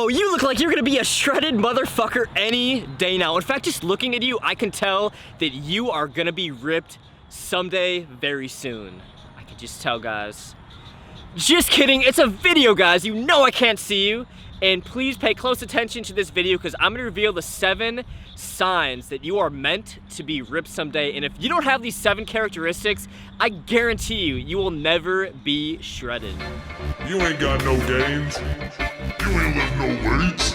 Yo, you look like you're gonna be a shredded motherfucker any day now. In fact, just looking at you, I can tell that you are gonna be ripped someday very soon. I can just tell, guys. Just kidding, it's a video, guys. You know I can't see you. And please pay close attention to this video because I'm gonna reveal the 7 signs that you are meant to be ripped someday. And if you don't have these 7 characteristics, I guarantee you, you will never be shredded. You ain't got no games. You ain't lift no weights.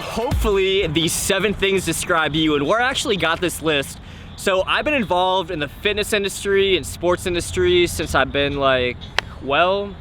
Hopefully these 7 things describe you, and where I actually got this list. So I've been involved in the fitness industry and sports industry since I've been like, well,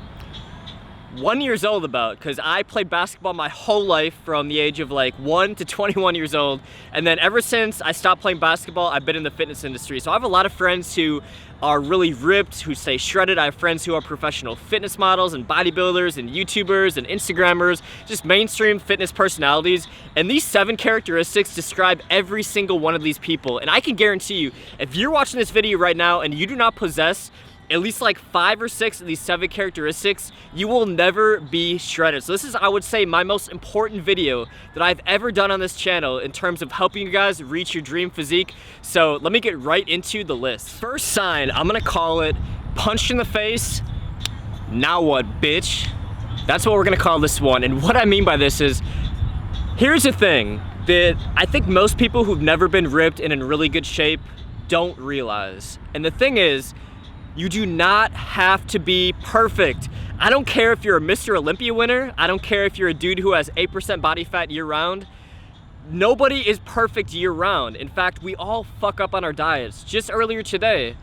1 year old about, because I played basketball my whole life from the age of like 1 to 21 years old. And then ever since I stopped playing basketball, I've been in the fitness industry. So I have a lot of friends who are really ripped, who stay shredded. I have friends who are professional fitness models and bodybuilders and YouTubers and Instagrammers, just mainstream fitness personalities. And these 7 characteristics describe every single one of these people. And I can guarantee you, if you're watching this video right now and you do not possess at least like 5 or 6 of these 7 characteristics, you will never be shredded. So this is, I would say, my most important video that I've ever done on this channel in terms of helping you guys reach your dream physique. So let me get right into the list. First sign, I'm gonna call it punch in the face. Now what, bitch? That's what we're gonna call this one. And what I mean by this is, here's the thing that I think most people who've never been ripped and in really good shape don't realize. And the thing is, you do not have to be perfect. I don't care if you're a Mr. Olympia winner. I don't care if you're a dude who has 8% body fat year round. Nobody is perfect year round. In fact, we all fuck up on our diets. Just earlier today,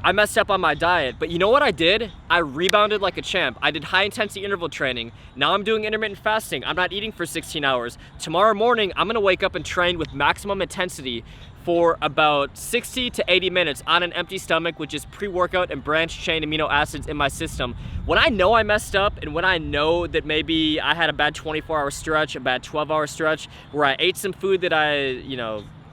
I messed up on my diet, but you know what I did? I rebounded like a champ. I did high intensity interval training. Now I'm doing intermittent fasting. I'm not eating for 16 hours. Tomorrow morning, I'm gonna wake up and train with maximum intensity for about 60 to 80 minutes on an empty stomach, which is pre-workout and branched chain amino acids in my system. When I know I messed up and when I know that maybe I had a bad 24-hour stretch, a bad 12-hour stretch, where I ate some food that I,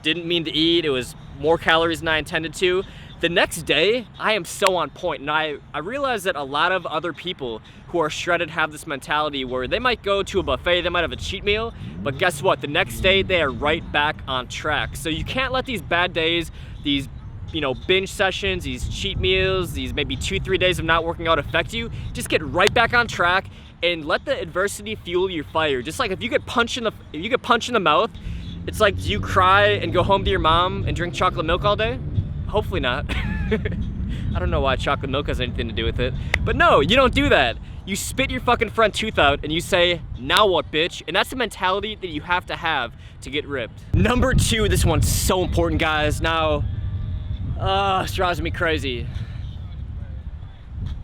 didn't mean to eat, it was more calories than I intended to, the next day, I am so on point. And I realize that a lot of other people who are shredded have this mentality where they might go to a buffet, they might have a cheat meal, but guess what? The next day, they are right back on track. So you can't let these bad days, these binge sessions, these cheat meals, these maybe 2-3 days of not working out affect you. Just get right back on track and let the adversity fuel your fire. Just like if you get punched in the mouth, it's like, do you cry and go home to your mom and drink chocolate milk all day? Hopefully not. I don't know why chocolate milk has anything to do with it. But no, you don't do that. You spit your fucking front tooth out and you say, now what, bitch? And that's the mentality that you have to get ripped. Number 2, this one's so important, guys. Now, this drives me crazy.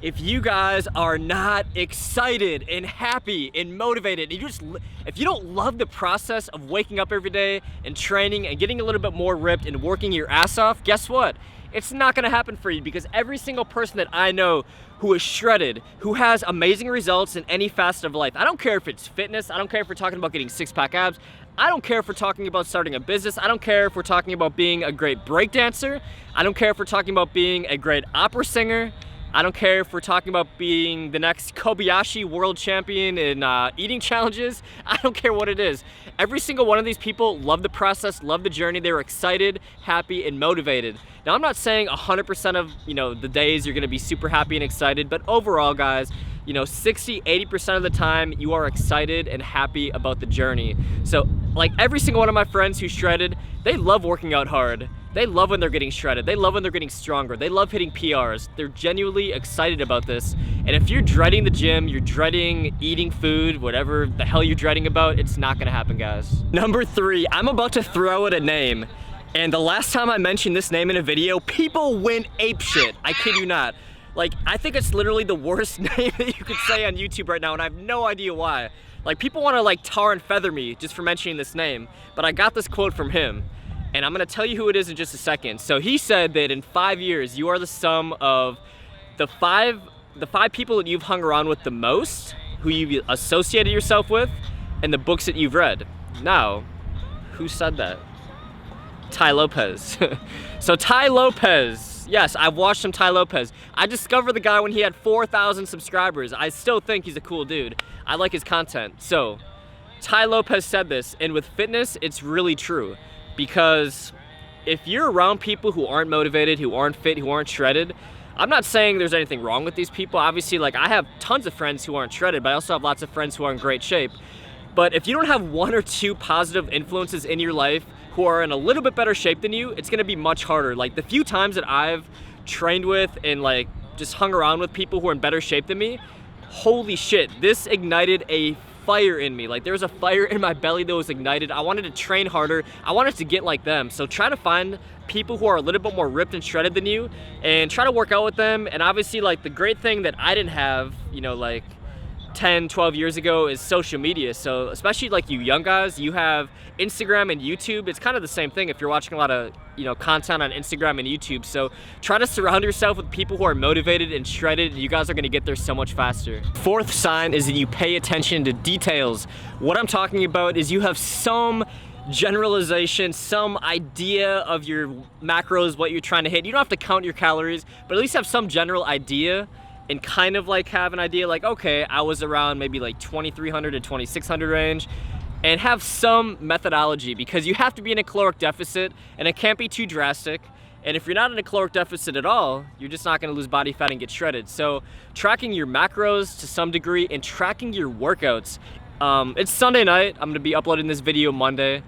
If you guys are not excited and happy and motivated, if you don't love the process of waking up every day and training and getting a little bit more ripped and working your ass off, guess what? It's not gonna happen for you, because every single person that I know who is shredded, who has amazing results in any facet of life, I don't care if it's fitness, I don't care if we're talking about getting 6-pack abs, I don't care if we're talking about starting a business, I don't care if we're talking about being a great breakdancer, I don't care if we're talking about being a great opera singer, I don't care if we're talking about being the next Kobayashi world champion in eating challenges. I don't care what it is. Every single one of these people love the process, love the journey. They're excited, happy, and motivated. Now, I'm not saying 100% of the days you're gonna be super happy and excited, but overall, guys, 60-80% of the time you are excited and happy about the journey. So like every single one of my friends who's shredded, they love working out hard. They love when they're getting shredded. They love when they're getting stronger. They love hitting PRs. They're genuinely excited about this. And if you're dreading the gym, you're dreading eating food, whatever the hell you're dreading about, it's not gonna happen, guys. Number 3, I'm about to throw out a name. And the last time I mentioned this name in a video, people went apeshit. I kid you not. Like, I think it's literally the worst name that you could say on YouTube right now, and I have no idea why. Like, people wanna like tar and feather me just for mentioning this name, but I got this quote from him. And I'm gonna tell you who it is in just a second. So he said that in 5 years, you are the sum of the five people that you've hung around with the most who you've associated yourself with, and the books that you've read. Now, who said that? Tai Lopez. So Tai Lopez, yes, I've watched some Tai Lopez. I discovered the guy when he had 4,000 subscribers. I still think he's a cool dude. I like his content. So Tai Lopez said this, and with fitness, it's really true. Because if you're around people who aren't motivated, who aren't fit, who aren't shredded, I'm not saying there's anything wrong with these people. Obviously, like, I have tons of friends who aren't shredded, but I also have lots of friends who are in great shape. But if you don't have one or two positive influences in your life who are in a little bit better shape than you, it's gonna be much harder. Like, the few times that I've trained with and like just hung around with people who are in better shape than me, holy shit, this ignited a fire in me. Like, there was a fire in my belly that was ignited. I wanted to train harder. I wanted to get like them. So try to find people who are a little bit more ripped and shredded than you and try to work out with them. And obviously, like, the great thing that I didn't have, you know, like 10, 12 years ago is social media. So especially like you young guys, you have Instagram and YouTube. It's kind of the same thing if you're watching a lot of, you know, content on Instagram and YouTube. So try to surround yourself with people who are motivated and shredded, and you guys are gonna get there so much faster. Fourth sign is that you pay attention to details. What I'm talking about is you have some generalization, some idea of your macros, what you're trying to hit. You don't have to count your calories, but at least have some general idea and kind of like have an idea like, okay, I was around maybe like 2,300 to 2,600 range, and have some methodology, because you have to be in a caloric deficit and it can't be too drastic. And if you're not in a caloric deficit at all, you're just not gonna lose body fat and get shredded. So tracking your macros to some degree and tracking your workouts. It's Sunday night, I'm gonna be uploading this video Monday.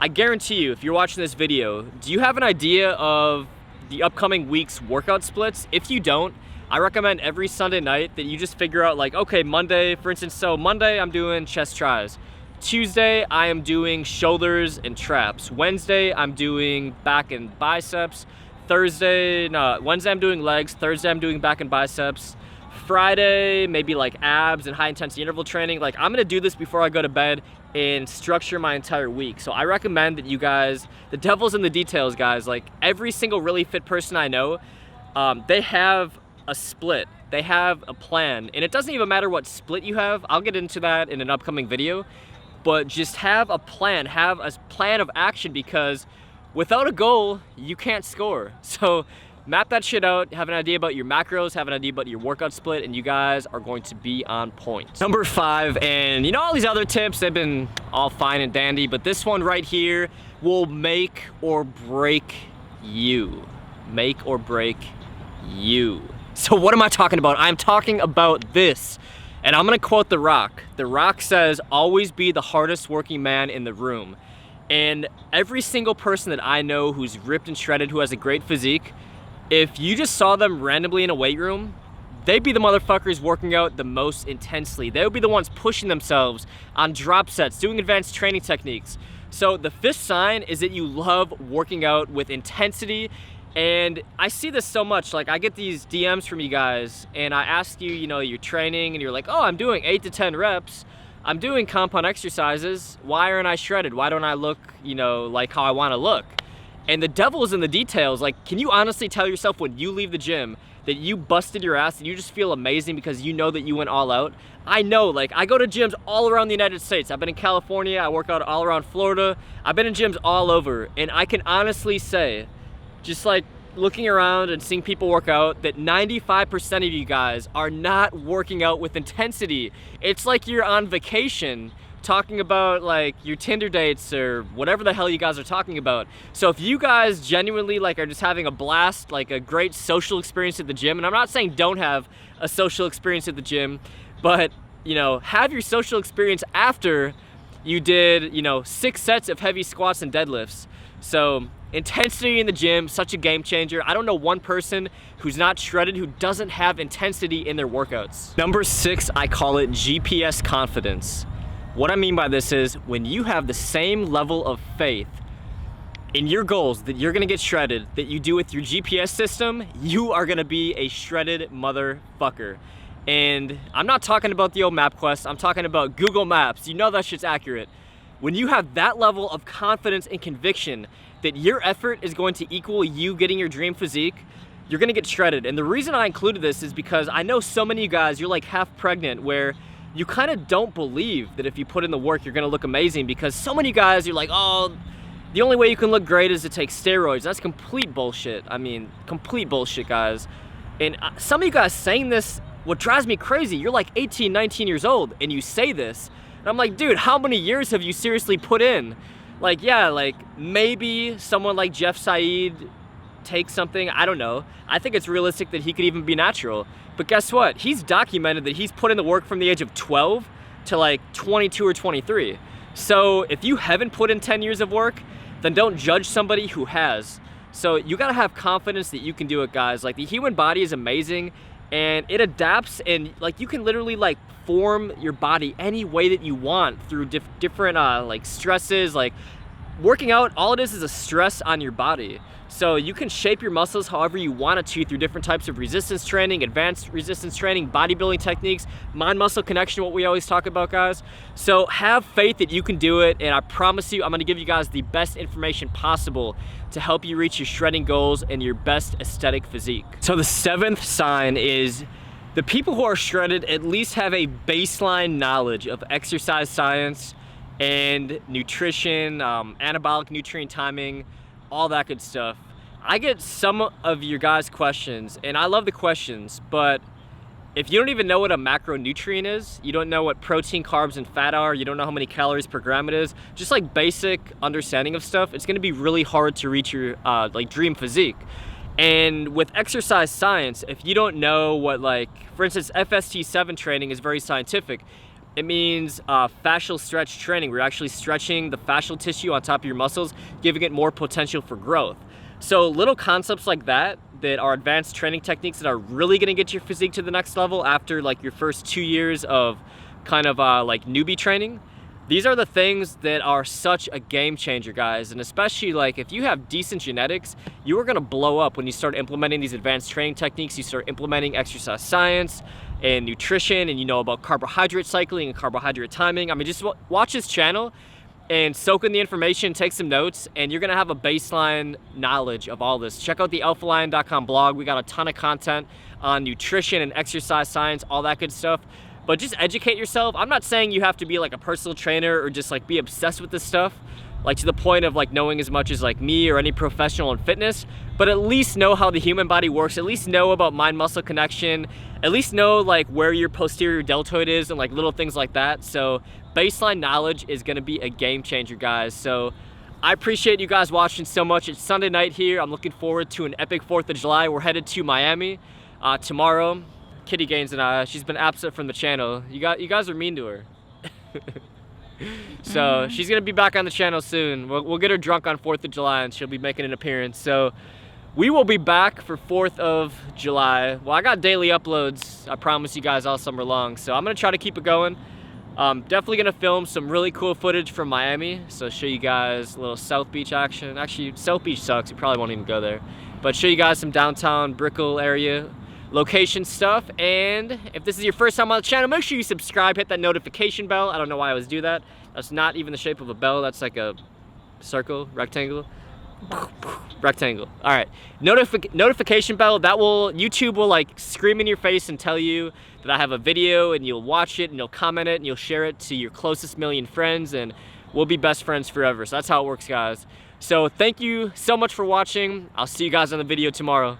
I guarantee you, if you're watching this video, do you have an idea of the upcoming week's workout splits? If you don't, I recommend every Sunday night that you just figure out like, okay, Monday, for instance, so Monday I'm doing chest tries. Tuesday, I am doing shoulders and traps. Wednesday, I'm doing back and biceps. Wednesday I'm doing legs. Thursday, I'm doing back and biceps. Friday, maybe like abs and high intensity interval training. Like, I'm gonna do this before I go to bed and structure my entire week. So I recommend that you guys, the devil's in the details, guys. Like, every single really fit person I know, they have a split. They have a plan, and it doesn't even matter what split you have. I'll get into that in an upcoming video, but just have a plan, have a plan of action, because without a goal, you can't score. So map that shit out, have an idea about your macros, have an idea about your workout split, and you guys are going to be on point. Number 5, and you know, all these other tips, they've been all fine and dandy, but this one right here will make or break you. Make or break you. So what am I talking about? I'm talking about this. And I'm gonna quote The Rock. The Rock says, always be the hardest working man in the room. And every single person that I know who's ripped and shredded, who has a great physique, if you just saw them randomly in a weight room, they'd be the motherfuckers working out the most intensely. They would be the ones pushing themselves on drop sets, doing advanced training techniques. So the 5th sign is that you love working out with intensity. And I see this so much. Like, I get these DMs from you guys, and I ask you, you know, you're training, and you're like, oh, I'm doing 8 to 10 reps. I'm doing compound exercises. Why aren't I shredded? Why don't I look, you know, like how I want to look? And the devil is in the details. Like, can you honestly tell yourself when you leave the gym that you busted your ass and you just feel amazing because you know that you went all out? I know, like, I go to gyms all around the United States. I've been in California, I work out all around Florida. I've been in gyms all over, and I can honestly say, just like looking around and seeing people work out, that 95% of you guys are not working out with intensity. It's like you're on vacation talking about like your Tinder dates or whatever the hell you guys are talking about. So if you guys genuinely like are just having a blast, like a great social experience at the gym, and I'm not saying don't have a social experience at the gym, but you know, have your social experience after you did, you know, 6 sets of heavy squats and deadlifts. So intensity in the gym, such a game changer. I don't know one person who's not shredded who doesn't have intensity in their workouts. Number 6, I call it GPS confidence. What I mean by this is when you have the same level of faith in your goals that you're gonna get shredded that you do with your GPS system, you are gonna be a shredded motherfucker. And I'm not talking about the old MapQuest, I'm talking about Google Maps. You know that shit's accurate. When you have that level of confidence and conviction that your effort is going to equal you getting your dream physique, you're gonna get shredded. And the reason I included this is because I know so many of you guys, you're like half pregnant, where you kind of don't believe that if you put in the work, you're gonna look amazing, because so many guys, you're like, oh, the only way you can look great is to take steroids. That's complete bullshit. I mean, complete bullshit, guys. And some of you guys saying this, what drives me crazy, you're like 18, 19 years old and you say this. And I'm like, dude, how many years have you seriously put in? Like, yeah, like maybe someone like Jeff Saeed takes something, I don't know. I think it's realistic that he could even be natural. But guess what? He's documented that he's put in the work from the age of 12 to like 22 or 23. So if you haven't put in 10 years of work, then don't judge somebody who has. So you gotta have confidence that you can do it, guys. Like, the human body is amazing and it adapts, and like you can literally like form your body any way that you want through different like stresses. Like, working out, all it is a stress on your body. So you can shape your muscles however you want it to through different types of resistance training, advanced resistance training, bodybuilding techniques, mind-muscle connection, what we always talk about, guys. So have faith that you can do it, and I promise you, I'm gonna give you guys the best information possible to help you reach your shredding goals and your best aesthetic physique. So the 7th sign is the people who are shredded at least have a baseline knowledge of exercise science and nutrition, anabolic nutrient timing, all that good stuff. I get some of your guys' questions, and I love the questions, but if you don't even know what a macronutrient is, you don't know what protein, carbs, and fat are, you don't know how many calories per gram it is, just like basic understanding of stuff, it's gonna be really hard to reach your like dream physique. And with exercise science, if you don't know what, like, for instance, FST7 training is very scientific. It means fascial stretch training. We're actually stretching the fascial tissue on top of your muscles, giving it more potential for growth. So little concepts like that are advanced training techniques that are really gonna get your physique to the next level after like your first 2 years of kind of like newbie training. These are the things that are such a game changer, guys. And especially like if you have decent genetics, you are gonna blow up when you start implementing these advanced training techniques, you start implementing exercise science and nutrition, and you know about carbohydrate cycling and carbohydrate timing. I mean, just watch this channel and soak in the information, take some notes, and you're gonna have a baseline knowledge of all this. Check out the alphalion.com blog. We got a ton of content on nutrition and exercise science, all that good stuff. But just educate yourself. I'm not saying you have to be like a personal trainer or just like be obsessed with this stuff, like to the point of like knowing as much as like me or any professional in fitness, but at least know how the human body works, at least know about mind-muscle connection, at least know like where your posterior deltoid is and like little things like that. So baseline knowledge is gonna be a game changer, guys. So I appreciate you guys watching so much. It's Sunday night here. I'm looking forward to an epic 4th of July. We're headed to Miami tomorrow. Kitty Gaines and I, she's been absent from the channel. You guys are mean to her. So she's gonna be back on the channel soon. We'll get her drunk on 4th of July and she'll be making an appearance. So we will be back for 4th of July. Well, I got daily uploads, I promise you guys, all summer long. So I'm gonna try to keep it going. Definitely gonna film some really cool footage from Miami. So show you guys a little South Beach action. Actually, South Beach sucks, you probably won't even go there. But show you guys some downtown Brickell area location stuff. And if this is your first time on the channel, make sure you subscribe, hit that notification bell. I don't know why I always do that. That's not even the shape of a bell. That's like a circle, rectangle. Rectangle. All right, notification bell. YouTube will like scream in your face and tell you that I have a video, and you'll watch it and you'll comment it and you'll share it to your closest million friends, and we'll be best friends forever. So that's how it works, guys. So thank you so much for watching. I'll see you guys on the video tomorrow.